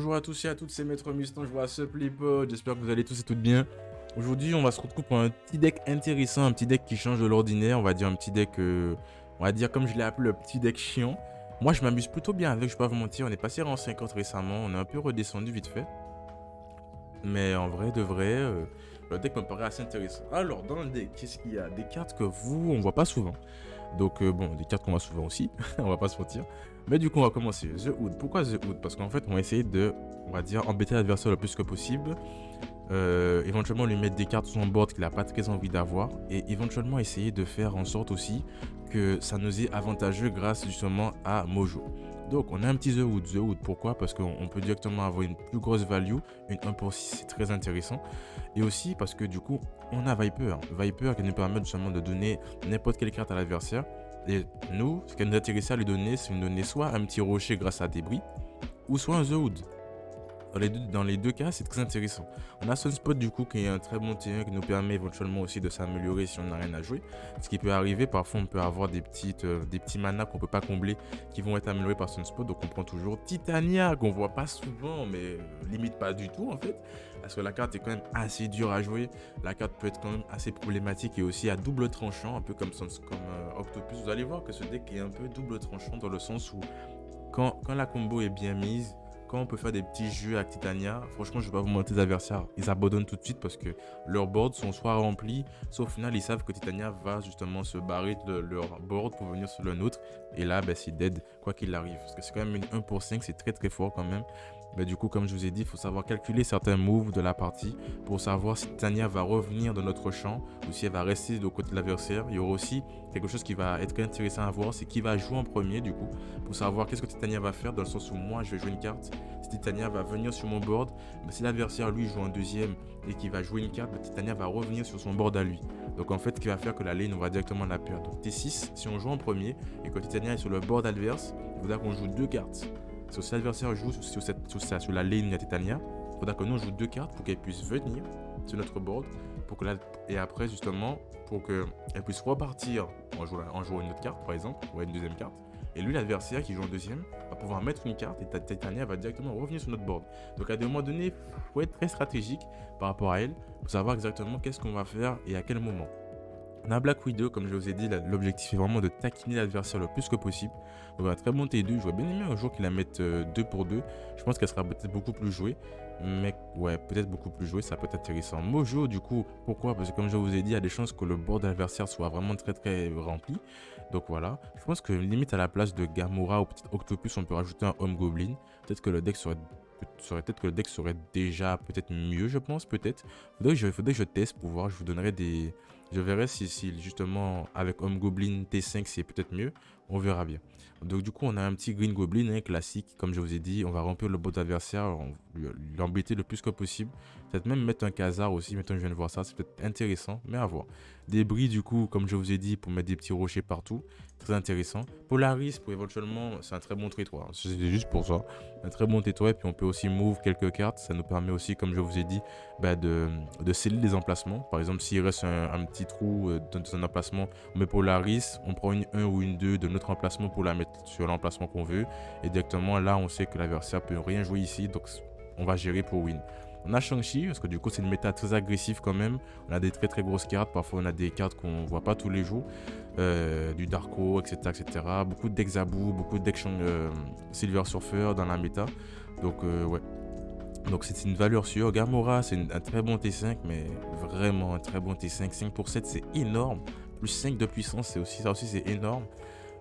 bonjour à tous et à toutes, c'est Maître Mustan, je vois ce Plipod, j'espère que vous allez tous et toutes bien. Aujourd'hui, on va se retrouver pour un petit deck intéressant, un petit deck qui change de l'ordinaire, on va dire un petit deck, on va dire comme je l'ai appelé le petit deck chiant. Moi, je m'amuse plutôt bien avec, je vais pas vous mentir, on est passé en 50 récemment, on est un peu redescendu vite fait. Mais en vrai, de vrai, le deck me paraît assez intéressant. Alors, dans le deck, qu'est-ce qu'il y a? Des cartes que on voit pas souvent. Donc, bon, des cartes qu'on voit souvent aussi, on va pas se mentir. Mais du coup, on va commencer. The Hood. Pourquoi The Hood? Parce qu'en fait, on va essayer de, on va dire, embêter l'adversaire le plus que possible. Éventuellement, lui mettre des cartes sur son board qu'il n'a pas très envie d'avoir. Et éventuellement, essayer de faire en sorte aussi que ça nous est avantageux grâce justement à Mojo. Donc, on a un petit The Hood. The Hood, pourquoi? Parce qu'on peut directement avoir une plus grosse value. Une 1 pour 6, c'est très intéressant. Et aussi parce que du coup, on a Viper. Viper qui nous permet justement de donner n'importe quelle carte à l'adversaire. Et nous, ce qui nous intéressait à lui donner, c'est de lui donner soit un petit rocher grâce à débris, ou soit un The Hood. Dans les deux cas, c'est très intéressant. On a Sunspot du coup qui est un très bon T1 qui nous permet éventuellement aussi de s'améliorer si on n'a rien à jouer. Ce qui peut arriver, parfois on peut avoir des petits manas qu'on peut pas combler qui vont être améliorés par Sunspot. Donc on prend toujours Titania qu'on voit pas souvent mais limite pas du tout en fait. Parce que la carte est quand même assez dure à jouer. La carte peut être quand même assez problématique et aussi à double tranchant, un peu comme Octopus. Vous allez voir que ce deck est un peu double tranchant dans le sens où quand la combo est bien mise, quand on peut faire des petits jeux avec Titania, franchement, je vais pas vous mentir, les adversaires, ils abandonnent tout de suite parce que leurs boards sont soit remplis, soit au final, ils savent que Titania va justement se barrer de leur board pour venir sur le nôtre. Et là, ben, c'est dead, quoi qu'il arrive. Parce que c'est quand même une 1 pour 5, c'est très très fort quand même. Mais du coup, comme je vous ai dit, il faut savoir calculer certains moves de la partie pour savoir si Titania va revenir dans notre champ ou si elle va rester de côté de l'adversaire. Il y aura aussi quelque chose qui va être intéressant à voir, c'est qui va jouer en premier du coup, pour savoir qu'est-ce que Titania va faire dans le sens où moi, je vais jouer une carte. Si Titania va venir sur mon board, si l'adversaire lui joue en deuxième et qu'il va jouer une carte, Titania va revenir sur son board à lui. Donc en fait, ce qui va faire que la lane, on va directement la perdre. Donc T6, si on joue en premier et que Titania est sur le board adverse, il faudra qu'on joue deux cartes. Si l'adversaire joue sur la lane de Titania, il faudra que nous on joue deux cartes pour qu'elle puisse venir sur notre board et après justement pour qu'elle puisse repartir en jouant une autre carte par exemple, ou une deuxième carte. Et lui, l'adversaire qui joue en deuxième, va pouvoir mettre une carte et Titania va directement revenir sur notre board. Donc à des moments donnés, il faut être très stratégique par rapport à elle pour savoir exactement qu'est-ce qu'on va faire et à quel moment. On a Black Widow, comme je vous ai dit, l'objectif est vraiment de taquiner l'adversaire le plus que possible. Donc un très bon T2, j'aurais bien aimé un jour qu'il la mette 2 pour 2. Je pense qu'elle sera peut-être beaucoup plus jouée. Mais ouais, peut-être beaucoup plus jouée, ça peut être intéressant. Mojo, du coup, pourquoi? Parce que comme je vous ai dit, il y a des chances que le board adversaire soit vraiment très très rempli. Donc voilà, je pense que limite à la place de Gamora ou peut-être Octopus, on peut rajouter un Home Goblin. Peut-être que le deck serait déjà peut-être mieux, je pense, peut-être. Faudrait que je teste pour voir, je vous donnerai des... Je verrai si justement avec Home Goblin T5 c'est peut-être mieux, on verra bien. Donc du coup on a un petit Green Goblin classique, comme je vous ai dit, on va remplir le board adversaire, l'embêter le plus que possible. Peut-être même mettre un Khazar aussi, maintenant je viens de voir ça, c'est peut-être intéressant, mais à voir. Débris du coup, comme je vous ai dit, pour mettre des petits rochers partout, très intéressant. Polaris pour éventuellement, c'est un très bon T3, c'est juste pour ça, un très bon T3, et puis on peut aussi move quelques cartes, ça nous permet aussi, comme je vous ai dit, de sceller les emplacements. Par exemple, s'il reste un petit trou dans un emplacement, on met Polaris, on prend une 1 ou une 2 de notre emplacement pour la mettre sur l'emplacement qu'on veut. Et directement, là, on sait que l'adversaire peut rien jouer ici, donc on va gérer pour win. On a Shang-Chi, parce que du coup, c'est une méta très agressive quand même. On a des très très grosses cartes. Parfois, on a des cartes qu'on voit pas tous les jours. Du Darko, etc., etc. Beaucoup de decks Zabu, beaucoup de decks Silver Surfer dans la méta. Donc, ouais. Donc c'est une valeur sûre. Gamora, c'est un très bon T5, mais vraiment un très bon T5. 5 pour 7, c'est énorme. Plus 5 de puissance, ça aussi c'est énorme.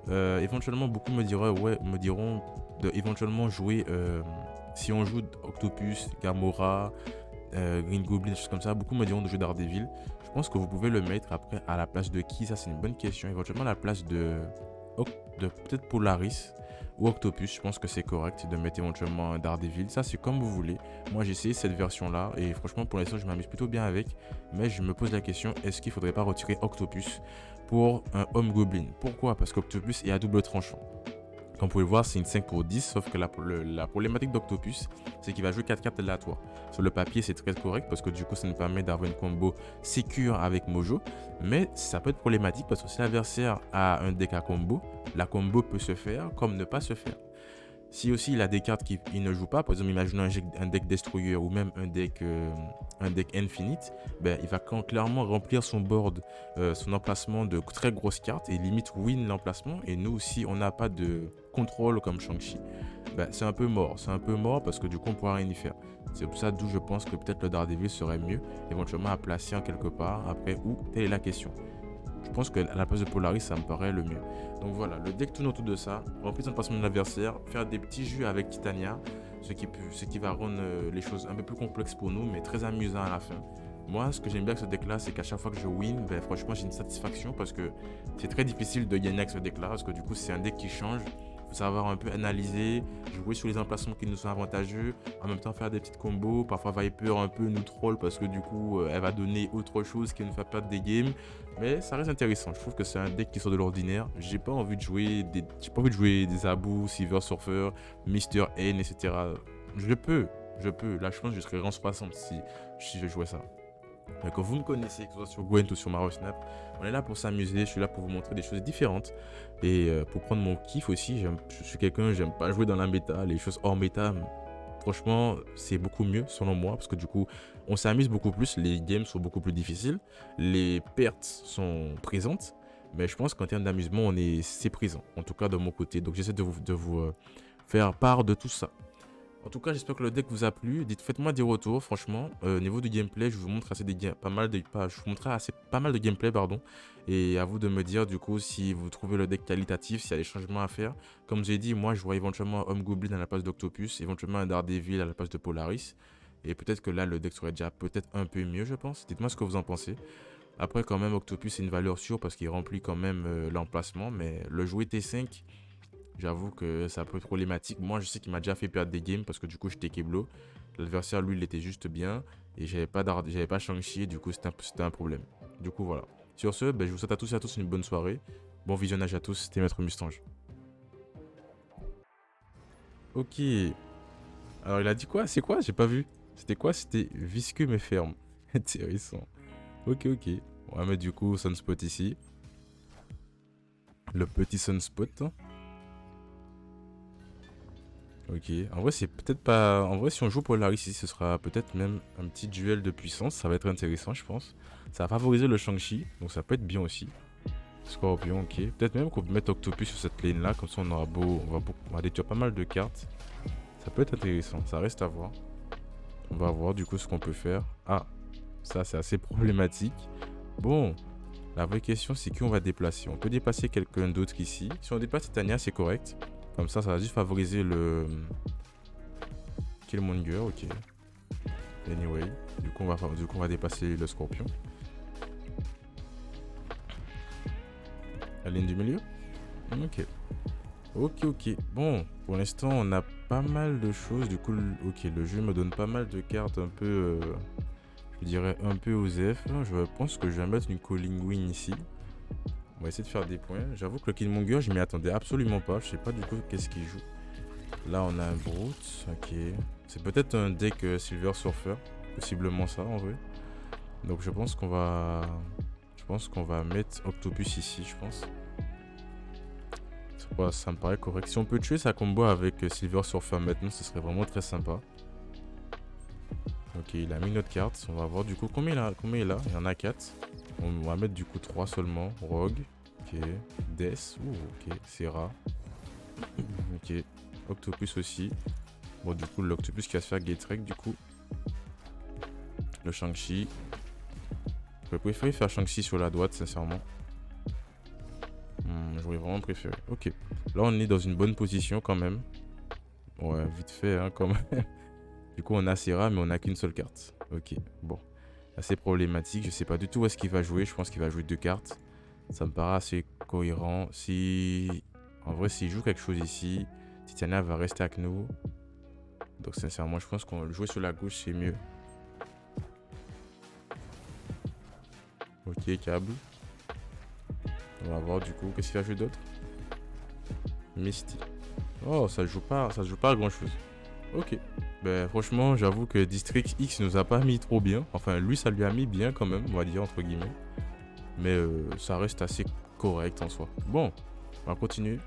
Éventuellement, beaucoup me diront éventuellement jouer, si on joue Octopus, Gamora, Green Goblin, des choses comme ça, beaucoup me diront de jouer Daredevil. Je pense que vous pouvez le mettre après à la place de qui? Ça c'est une bonne question. Éventuellement à la place de peut-être Polaris ou Octopus, je pense que c'est correct de mettre éventuellement un Daredevil. Ça, c'est comme vous voulez. Moi, j'ai essayé cette version-là et franchement, pour l'instant, je m'amuse plutôt bien avec. Mais je me pose la question, est-ce qu'il faudrait pas retirer Octopus pour un Home Goblin? Pourquoi? Parce qu'Octopus est à double tranchant. Comme vous pouvez le voir, c'est une 5 pour 10, sauf que la problématique d'Octopus, c'est qu'il va jouer 4 cartes aléatoires. Sur le papier, c'est très correct parce que du coup, ça nous permet d'avoir une combo sécure avec Mojo. Mais ça peut être problématique parce que si l'adversaire a un deck à combo, la combo peut se faire comme ne pas se faire. Si aussi il a des cartes qu'il ne joue pas, par exemple, imaginons un deck Destroyer ou même un deck Infinite, ben, il va clairement remplir son board, son emplacement de très grosses cartes et limite win l'emplacement. Et nous, si on n'a pas de contrôle comme Shang-Chi, ben, c'est un peu mort. C'est un peu mort parce que du coup, on ne pourra rien y faire. C'est pour ça d'où je pense que peut-être le Daredevil serait mieux éventuellement à placer en quelque part après où, telle est la question. Je pense qu'à la place de Polaris, ça me paraît le mieux. Donc voilà, le deck tourne autour de ça. Remplir son placement de l'adversaire, faire des petits jeux avec Titania, ce qui va rendre les choses un peu plus complexes pour nous, mais très amusant à la fin. Moi, ce que j'aime bien avec ce deck-là, c'est qu'à chaque fois que je win, ben, franchement, j'ai une satisfaction parce que c'est très difficile de gagner avec ce deck-là, parce que du coup, c'est un deck qui change. Il faut savoir un peu analyser, jouer sur les emplacements qui nous sont avantageux, en même temps faire des petites combos. Parfois, Viper un peu nous troll parce que du coup, elle va donner autre chose qui nous fait perdre des games. Mais ça reste intéressant. Je trouve que c'est un deck qui sort de l'ordinaire. J'ai pas envie de jouer des Abu, Silver Surfer, Mister N, etc. Je peux. Là, je pense que je serais rang 60 si je jouais ça. Mais quand vous me connaissez, que ce soit sur Gwent ou sur Maro Snap, on est là pour s'amuser. Je suis là pour vous montrer des choses différentes. Et pour prendre mon kiff aussi. Je suis quelqu'un, j'aime pas jouer dans la méta. Les choses hors méta, franchement, c'est beaucoup mieux selon moi. Parce que du coup, on s'amuse beaucoup plus. Les games sont beaucoup plus difficiles. Les pertes sont présentes. Mais je pense qu'en termes d'amusement, c'est présent. En tout cas, de mon côté. Donc, j'essaie de vous faire part de tout ça. En tout cas, j'espère que le deck vous a plu. Faites-moi des retours, franchement. Au niveau du gameplay, je vous montre pas mal de gameplay, pardon. Et à vous de me dire, du coup, si vous trouvez le deck qualitatif, s'il y a des changements à faire. Comme j'ai dit, moi, je vois éventuellement un Homme Goblin à la place d'Octopus, éventuellement un Daredevil à la place de Polaris. Et peut-être que là, le deck serait déjà peut-être un peu mieux, je pense. Dites-moi ce que vous en pensez. Après, quand même, Octopus, c'est une valeur sûre parce qu'il remplit quand même l'emplacement. Mais le jouer T5... J'avoue que ça peut être problématique. Moi, je sais qu'il m'a déjà fait perdre des games parce que du coup, j'étais Keblo. L'adversaire, lui, il était juste bien. Et j'avais pas Shang-Chi. Du coup, c'était un problème. Du coup, voilà. Sur ce, ben, je vous souhaite à tous et à tous une bonne soirée. Bon visionnage à tous. C'était Maître Mustange. Ok. Alors, il a dit quoi? C'est quoi? J'ai pas vu. C'était quoi? C'était visqueux mais ferme. Intéressant. Ok, ok. On va mettre du coup Sunspot ici. Le petit Sunspot. Ok, en vrai c'est peut-être pas... En vrai si on joue Polaris ici ce sera peut-être même un petit duel de puissance, ça va être intéressant je pense. Ça va favoriser le Shang-Chi, donc ça peut être bien aussi. Scorpion, ok. Peut-être même qu'on peut mettre Octopus sur cette lane là, comme ça on va détruire pas mal de cartes. Ça peut être intéressant, ça reste à voir. On va voir du coup ce qu'on peut faire. Ah, ça c'est assez problématique. Bon, la vraie question c'est qui on va déplacer. On peut déplacer quelqu'un d'autre qu'ici. Si on déplace Titania c'est correct. Comme ça va juste favoriser le Killmonger, ok. Anyway, du coup on va dépasser le Scorpion. La ligne du milieu. Ok. Ok. Bon, pour l'instant on a pas mal de choses. Du coup, ok, le jeu me donne pas mal de cartes un peu, je dirais un peu OSEF. Je pense que je vais mettre une Calling Wing ici. On va essayer de faire des points. J'avoue que le Killmonger, je m'y attendais absolument pas. Je sais pas du coup qu'est-ce qu'il joue. Là, on a un Brute. Ok. C'est peut-être un deck Silver Surfer. Possiblement ça, en vrai. Donc, je pense qu'on va mettre Octopus ici, je pense. Ça me paraît correct. Si on peut tuer sa combo avec Silver Surfer maintenant, ce serait vraiment très sympa. Ok, il a mis notre carte. On va voir du coup combien il a. Il y en a 4. On va mettre du coup 3 seulement. Rogue. Ok. Death. Ok. Serra. Ok. Octopus aussi. Bon, du coup, l'Octopus qui va se faire Gate Wreck, du coup. Le Shang-Chi. J'aurais préféré faire Shang-Chi sur la droite, sincèrement. J'aurais vraiment préféré. Ok. Là, on est dans une bonne position quand même. Ouais, vite fait, hein, quand même. Du coup, on a Serra, mais on n'a qu'une seule carte. Ok. Bon. Assez problématique. Je sais pas du tout où est-ce qu'il va jouer. Je pense qu'il va jouer 2 cartes. Ça me paraît assez cohérent. En vrai, s'il joue quelque chose ici, Titania va rester avec nous. Donc sincèrement, je pense qu'on jouer sur la gauche, c'est mieux. Ok, câble. On va voir du coup. Qu'est-ce qu'il va jouer d'autre? Misty. Oh, ça joue pas à grand chose. Ok. Ben franchement, j'avoue que District X nous a pas mis trop bien. Enfin, lui, ça lui a mis bien quand même, on va dire, entre guillemets. Mais ça reste assez correct en soi. Bon, on va continuer.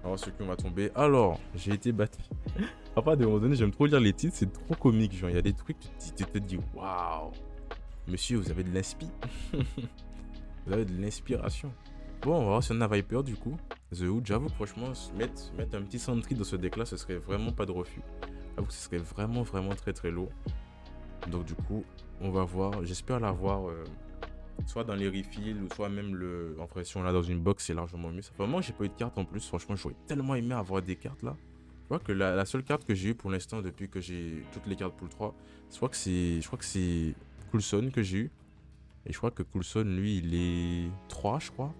On va voir sur qui on va tomber. Alors, j'ai été battu. À part de un moment donné, j'aime trop lire les titres, c'est trop comique. Genre, il y a des trucs, tu te dis, waouh, monsieur, vous avez de l'inspi. Vous avez de l'inspiration. Bon, on va voir si on a Viper du coup. The Hood, j'avoue, franchement, mettre un petit Sentry dans ce deck-là, ce serait vraiment pas de refus. J'avoue que ce serait vraiment, vraiment très, très lourd. Donc, du coup, on va voir. J'espère l'avoir soit dans les refills ou soit même en vrai, si on l'a dans une box, c'est largement mieux. Ça fait vraiment que j'ai pas eu de carte en plus. Franchement, j'aurais tellement aimé avoir des cartes là. Je crois que la seule carte que j'ai eue pour l'instant depuis que j'ai toutes les cartes pool 3, je crois que c'est Coulson que j'ai eu. Et je crois que Coulson, lui, il est 3, je crois.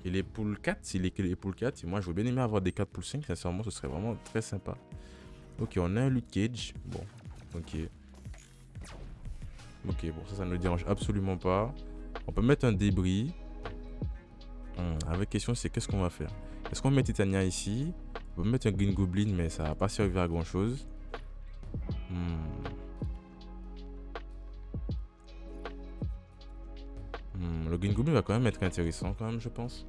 Il est pool 4, il est pool 4. Et moi, j'aurais bien aimé avoir des cartes pool 5. Sincèrement, ce serait vraiment très sympa. Ok, on a un Luke Cage. Bon, ok. Ok, bon, ça ne me dérange absolument pas. On peut mettre un débris. Avec question, c'est qu'est-ce qu'on va faire? Est-ce qu'on met Titania ici? On peut mettre un Green Goblin, mais ça va pas servir à grand chose. Le Green Goblin va quand même être intéressant, quand même, je pense.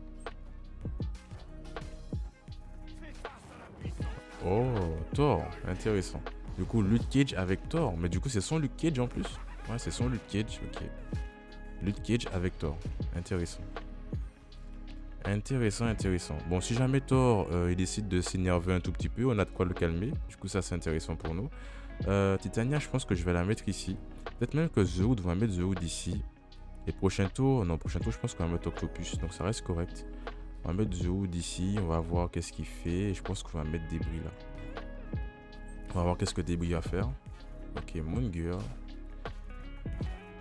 Oh, Thor, intéressant. Du coup, Luke Cage avec Thor. Mais du coup, c'est son Luke Cage en plus. Ouais, c'est son Luke Cage, ok. Luke Cage avec Thor. Intéressant. Intéressant, intéressant. Bon, si jamais Thor, il décide de s'énerver un tout petit peu, on a de quoi le calmer. Du coup, ça, c'est intéressant pour nous. Titania, je pense que je vais la mettre ici. Peut-être même que The Hood, on va mettre The Hood ici. Et prochain tour, non, prochain tour, je pense qu'on va mettre Octopus. Donc, ça reste correct. On va mettre The Hood ici. On va voir qu'est-ce qu'il fait. Et je pense qu'on va mettre Débris là. On va voir qu'est-ce que Débris va faire. Ok, Moon Girl.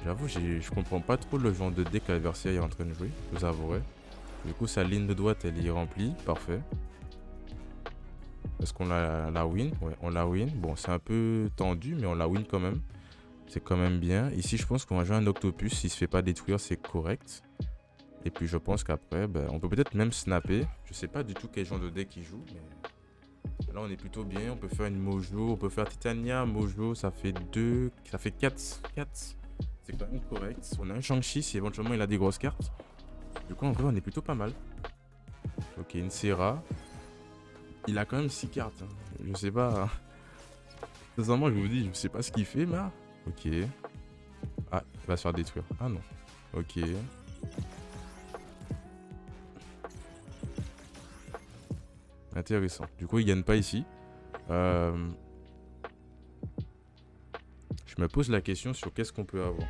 J'avoue, je comprends pas trop le genre de deck que l'adversaire est en train de jouer. Je vous avouerai. Du coup, sa ligne de droite, elle est remplie. Parfait. Est-ce qu'on la win? Ouais, on la win. Bon, c'est un peu tendu, mais on la win quand même. C'est quand même bien. Ici, je pense qu'on va jouer un Octopus. S'il se fait pas détruire, c'est correct. Et puis, je pense qu'après, on peut peut-être même snapper. Je sais pas du tout quel genre de deck il joue, mais là, on est plutôt bien. On peut faire une Mojo. On peut faire Titania, Mojo. Ça fait 2. Ça fait 4. C'est quand même correct. On a un Shang-Chi si éventuellement il a des grosses cartes. Du coup, en vrai, on est plutôt pas mal. Ok, une Serra. Il a quand même 6 cartes. Je sais pas. Sincèrement, je vous dis, je sais pas ce qu'il fait, mais. Ok. Ah, il va se faire détruire. Ah non. Ok. Intéressant. Du coup, il gagne pas ici. Je me pose la question sur qu'est-ce qu'on peut avoir.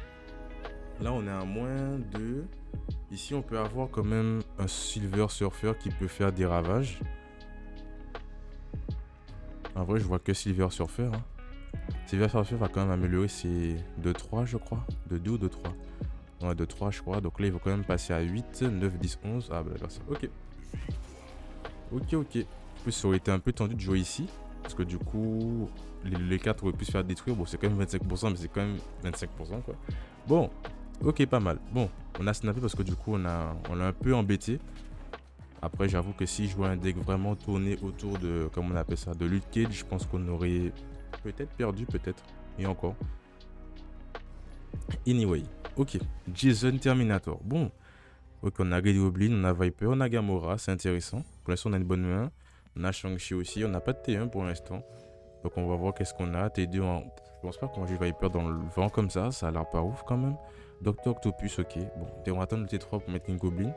Là, on est à moins 2. Ici, on peut avoir quand même un Silver Surfer qui peut faire des ravages. En vrai, je vois que Silver Surfer. Silver Surfer va quand même améliorer ses 2-3, je crois. De 2 ou de 3. Ouais, de 3, je crois. Donc là, il va quand même passer à 8, 9, 10, 11. Ah, bah d'accord, ça. Ok. Ok. En plus, ça aurait été un peu tendu de jouer ici. Parce que du coup, les 4 auraient pu se faire détruire. Bon, c'est quand même 25%, mais c'est quand même 25%, quoi. Bon, ok, pas mal. Bon, on a snappé parce que du coup, on l'a un peu embêté. Après, j'avoue que si je jouais un deck vraiment tourné autour de, comment on appelle ça, de Luke Cage, je pense qu'on aurait peut-être perdu, peut-être. Et encore. Anyway, ok. Jason Terminator. Bon, ok, on a Red Goblin, on a Viper, on a Gamora, c'est intéressant. Pour l'instant, on a une bonne main. On a Shang-Chi aussi, on n'a pas de T1 pour l'instant. Donc, on va voir qu'est-ce qu'on a. T2, je pense pas qu'on va jouer Viper dans le vent comme ça a l'air pas ouf quand même. Docteur Octopus, ok. Bon, on va attendre le T3 pour mettre King Goblin.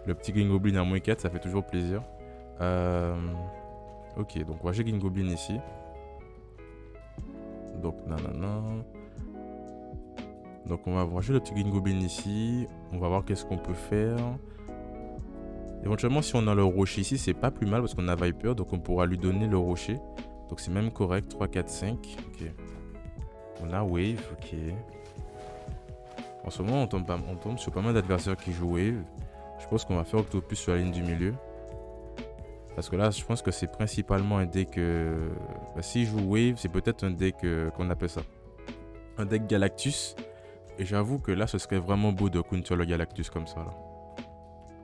Le petit Green Goblin à moins 4, ça fait toujours plaisir. Ok, donc on va jouer Green Goblin ici. Donc, nanana. Donc, on va jouer le petit Green Goblin ici. On va voir qu'est-ce qu'on peut faire. Éventuellement, si on a le rocher ici, c'est pas plus mal parce qu'on a Viper. Donc, on pourra lui donner le rocher. Donc, c'est même correct. 3, 4, 5. Ok. On a Wave. Ok. En ce moment, on tombe sur pas mal d'adversaires qui jouent Wave. Je pense qu'on va faire Octopus sur la ligne du milieu. Parce que là, je pense que c'est principalement un deck... s'il joue Wave, c'est peut-être un deck... qu'on appelle ça. Un deck Galactus. Et j'avoue que là, ce serait vraiment beau de counter le Galactus comme ça. Là.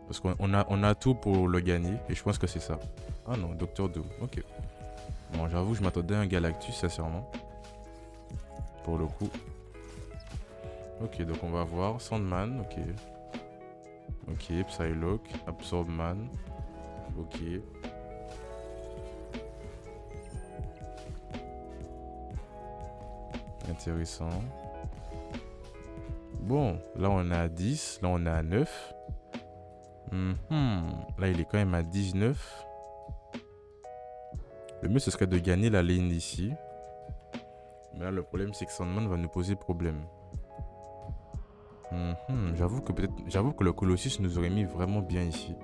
Parce qu'on a tout pour le gagner. Et je pense que c'est ça. Ah non, Docteur Doom. Ok. Bon, j'avoue, je m'attendais à un Galactus, sincèrement. Pour le coup. Ok, donc on va voir. Sandman, ok. Ok, Psylocke, Absorbman. Ok. Intéressant. Bon, là on est à 10, là on est à 9. Là il est quand même à 19. Le mieux ce serait de gagner la lane ici. Mais là le problème c'est que Sandman va nous poser problème. J'avoue que le Colossus nous aurait mis vraiment bien ici.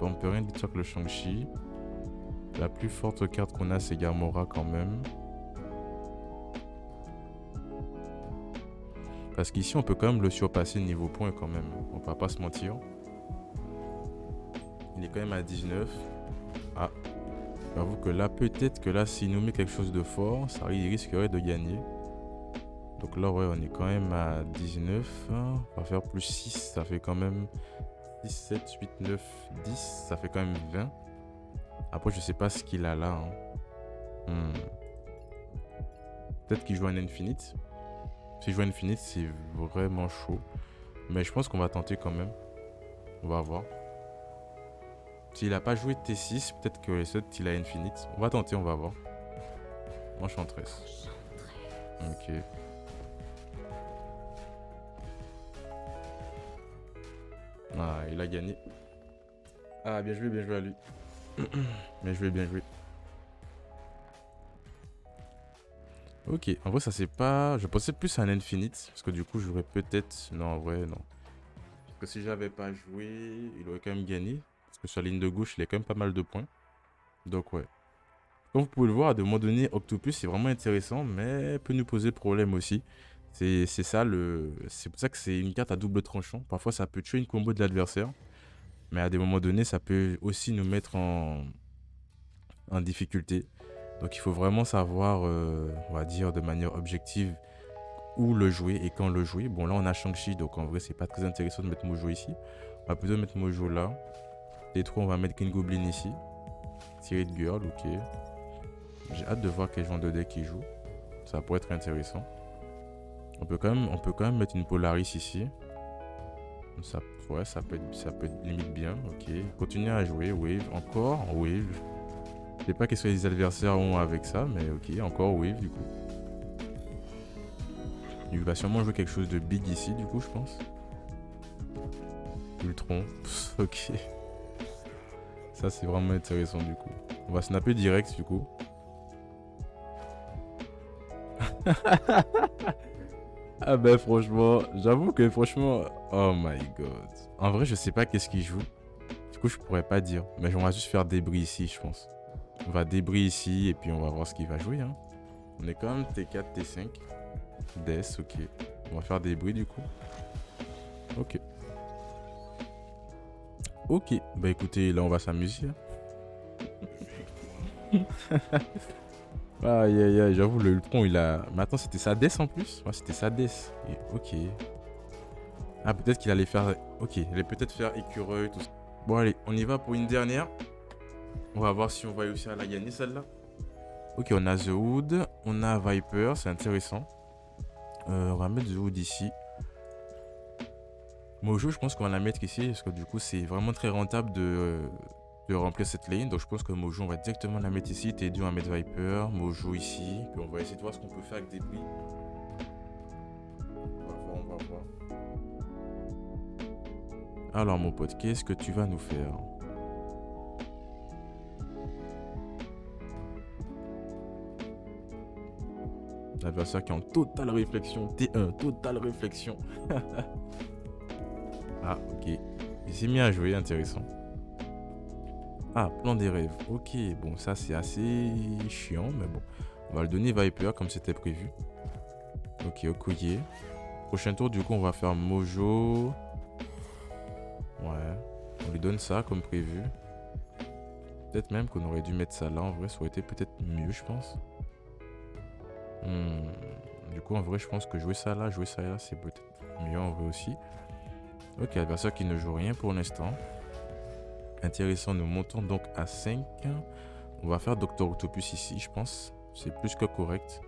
On peut rien dire que le Shang-Chi. La plus forte carte qu'on a c'est Gamora quand même. Parce qu'ici on peut quand même le surpasser niveau points quand même. On va pas se mentir. Il est quand même à 19. Ah. J'avoue que là peut-être que là s'il nous met quelque chose de fort, ça risquerait de gagner. Donc là, ouais, on est quand même à 19. On va faire plus 6, ça fait quand même 6, 7, 8, 9, 10. Ça fait quand même 20. Après, je sais pas ce qu'il a là. Peut-être qu'il joue un Infinite. S'il joue un Infinite, c'est vraiment chaud. Mais je pense qu'on va tenter quand même. On va voir. S'il a pas joué T6, peut-être que les autres, il a Infinite. On va tenter, on va voir. Enchantress. Ok. Ah, il a gagné. Ah, bien joué à lui. Bien joué. Ok, en vrai, ça c'est pas. Je pensais plus à un Infinite. Parce que du coup, j'aurais peut-être. Non, en vrai, non. Parce que si j'avais pas joué, il aurait quand même gagné. Parce que sur la ligne de gauche, il a quand même pas mal de points. Donc, ouais. Comme vous pouvez le voir, à un moment donné, Octopus c'est vraiment intéressant, mais peut nous poser problème aussi. C'est ça le. C'est pour ça que c'est une carte à double tranchant. Parfois, ça peut tuer une combo de l'adversaire. Mais à des moments donnés, ça peut aussi nous mettre en difficulté. Donc il faut vraiment savoir, on va dire de manière objective, où le jouer et quand le jouer. Bon là on a Shang-Chi, donc en vrai c'est pas très intéressant de mettre Mojo ici. On va plutôt mettre Mojo là. T3 on va mettre King Goblin ici. Spirit Girl, ok. J'ai hâte de voir quel genre de deck il joue. Ça pourrait être intéressant. On peut quand même mettre une Polaris ici. Ça, ouais, ça peut être limite bien, ok. Continuer à jouer, Wave, encore, Wave. Je sais pas qu'est-ce que les adversaires ont avec ça, mais ok, encore Wave du coup. Il va sûrement jouer quelque chose de big ici, du coup, je pense. Ultron, ok. Ça, c'est vraiment intéressant, du coup. On va snapper direct, du coup. Ah ben, franchement, j'avoue que franchement... Oh my god. En vrai, je sais pas qu'est-ce qu'il joue. Du coup, je pourrais pas dire. Mais on va juste faire débris ici, je pense. On va débris ici, et puis on va voir ce qu'il va jouer, hein. On est quand même T4, T5. Death, ok. On va faire des bruits du coup. Ok. Ok. Bah écoutez, là on va s'amuser. Aïe aïe aïe, j'avoue le Ultron il a... Mais attends, c'était sa Death en plus? Ouais, c'était sa Death. Et ok. Ah peut-être qu'il allait faire... Ok, il allait peut-être faire écureuil, tout ça. Bon allez, on y va pour une dernière. On va voir si on va réussir à la gagner celle-là. Ok, on a The Hood, on a Viper, c'est intéressant. On va mettre The Hood ici. Mojo, je pense qu'on va la mettre ici parce que du coup, c'est vraiment très rentable de remplir cette lane. Donc, je pense que Mojo, on va directement la mettre ici. T2, on va mettre Viper. Mojo ici. Puis, on va essayer de voir ce qu'on peut faire avec des prix. On va voir. Alors, mon pote, qu'est-ce que tu vas nous faire? L'adversaire qui est en totale réflexion. T1, totale réflexion. Ah, ok. Il s'est mis à jouer, intéressant. Ah, plan des rêves. Ok, bon, ça c'est assez chiant, mais bon. On va le donner Viper comme c'était prévu. Ok, Okoye. Prochain tour, du coup, on va faire Mojo. Ouais. On lui donne ça comme prévu. Peut-être même qu'on aurait dû mettre ça là. En vrai, ça aurait été peut-être mieux, je pense. Du coup, en vrai, je pense que jouer ça là, c'est peut-être mieux en vrai aussi. Ok, adversaire qui ne joue rien pour l'instant. Intéressant, nous montons donc à 5. On va faire Dr Octopus ici, je pense. C'est plus que correct.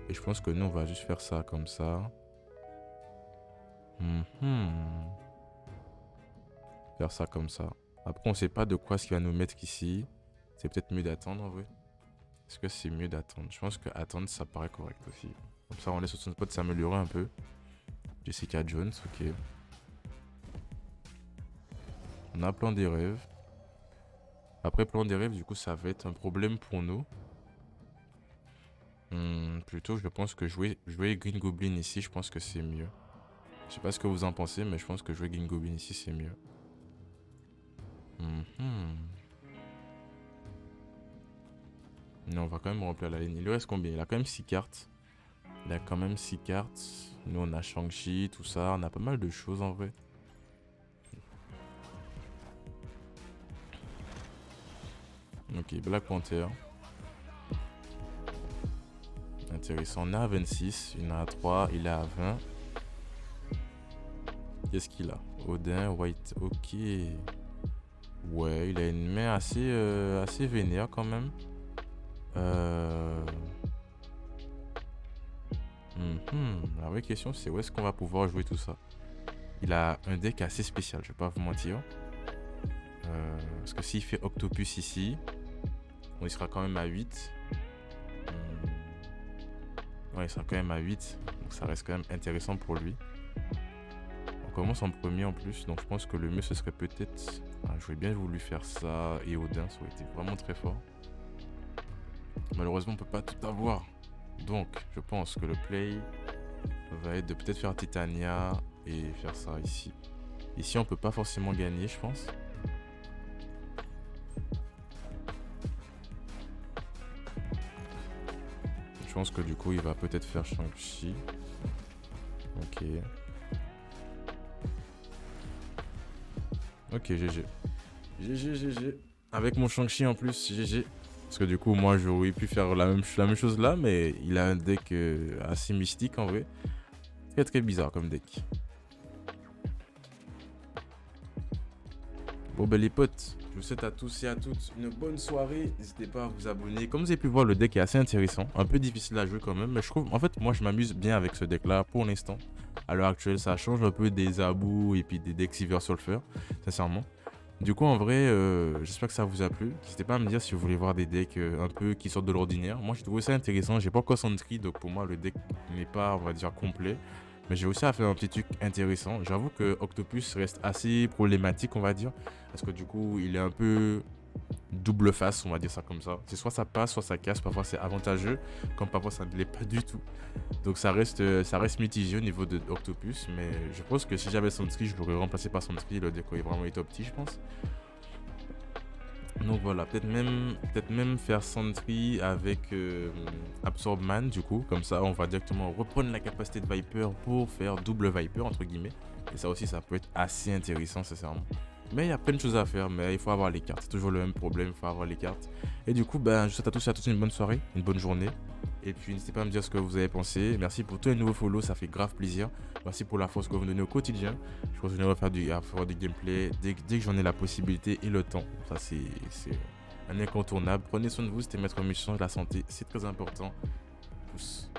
Et je pense que nous, on va juste faire ça comme ça. Mhm. Faire ça comme ça. Après, on sait pas de quoi ce qu'il va nous mettre ici. C'est peut-être mieux d'attendre en vrai. Est-ce que c'est mieux d'attendre? Je pense que attendre, ça paraît correct aussi. Comme ça, on laisse son spot s'améliorer un peu. Jessica Jones, ok. On a plan des rêves. Après plan des rêves, du coup, ça va être un problème pour nous. Plutôt, je pense que jouer Green Goblin ici, je pense que c'est mieux. Je sais pas ce que vous en pensez, mais je pense que jouer Green Goblin ici, c'est mieux. Non, on va quand même remplir la ligne. Il lui reste combien? Il a quand même 6 cartes. Il a quand même 6 cartes. Nous, on a Shang-Chi, tout ça. On a pas mal de choses en vrai. Ok, Black Panther. Intéressant. On est à 26. Il en a 3. Il est à 20. Qu'est-ce qu'il a? Odin, White. Ok. Ouais, il a une main assez vénère quand même. La vraie question, c'est où est-ce qu'on va pouvoir jouer tout ça? Il a un deck assez spécial, je vais pas vous mentir. Parce que s'il fait Octopus ici, on y sera quand même à 8. Ouais, il sera quand même à 8. Donc ça reste quand même intéressant pour lui. On commence en premier en plus. Donc je pense que le mieux, ce serait peut-être... j'aurais bien voulu faire ça et Odin. Ça aurait été vraiment très fort. Malheureusement, on peut pas tout avoir. Donc, je pense que le play va être de peut-être faire Titania et faire ça ici. Ici, on peut pas forcément gagner, je pense. Je pense que du coup, il va peut-être faire Shang-Chi. Ok. Ok, GG. GG. Avec mon Shang-Chi en plus, GG. Parce que du coup, moi, j'aurais pu faire la même chose là, mais il a un deck assez mystique en vrai. Très bizarre comme deck. Bon ben les potes, je vous souhaite à tous et à toutes une bonne soirée. N'hésitez pas à vous abonner. Comme vous avez pu voir, le deck est assez intéressant. Un peu difficile à jouer quand même. Mais je trouve, en fait, moi je m'amuse bien avec ce deck là pour l'instant. À l'heure actuelle, ça change un peu des Abu et puis des decks Silver Sulfur, sincèrement. Du coup, en vrai, j'espère que ça vous a plu. N'hésitez pas à me dire si vous voulez voir des decks un peu qui sortent de l'ordinaire. Moi, j'ai trouvé ça intéressant. J'ai pas encore Sentry, donc pour moi, le deck n'est pas, on va dire, complet. Mais j'ai aussi à faire un petit truc intéressant. J'avoue que Octopus reste assez problématique, on va dire. Parce que du coup, il est un peu double face, on va dire ça comme ça. C'est soit ça passe, soit ça casse. Parfois, c'est avantageux, comme parfois, ça ne l'est pas du tout. Donc, ça reste mitigé au niveau de Octopus. Mais je pense que si j'avais Sentry, je l'aurais remplacé par Sentry. Le deck aurait vraiment été opti, je pense. Donc voilà, peut-être même faire Sentry avec Absorb Man du coup, comme ça on va directement reprendre la capacité de Viper pour faire double Viper entre guillemets. Et ça aussi ça peut être assez intéressant sincèrement. Mais il y a plein de choses à faire, mais il faut avoir les cartes, c'est toujours le même problème, il faut avoir les cartes. Et du coup, ben, je souhaite à tous et à toutes une bonne soirée, une bonne journée. Et puis n'hésitez pas à me dire ce que vous avez pensé. Merci pour tous les nouveaux follow, ça fait grave plaisir. Merci pour la force que vous me donnez au quotidien. Je continuerai à faire du gameplay dès que j'en ai la possibilité et le temps. Ça c'est un incontournable. Prenez soin de vous, c'était Maître Mission, la santé, c'est très important. Tous.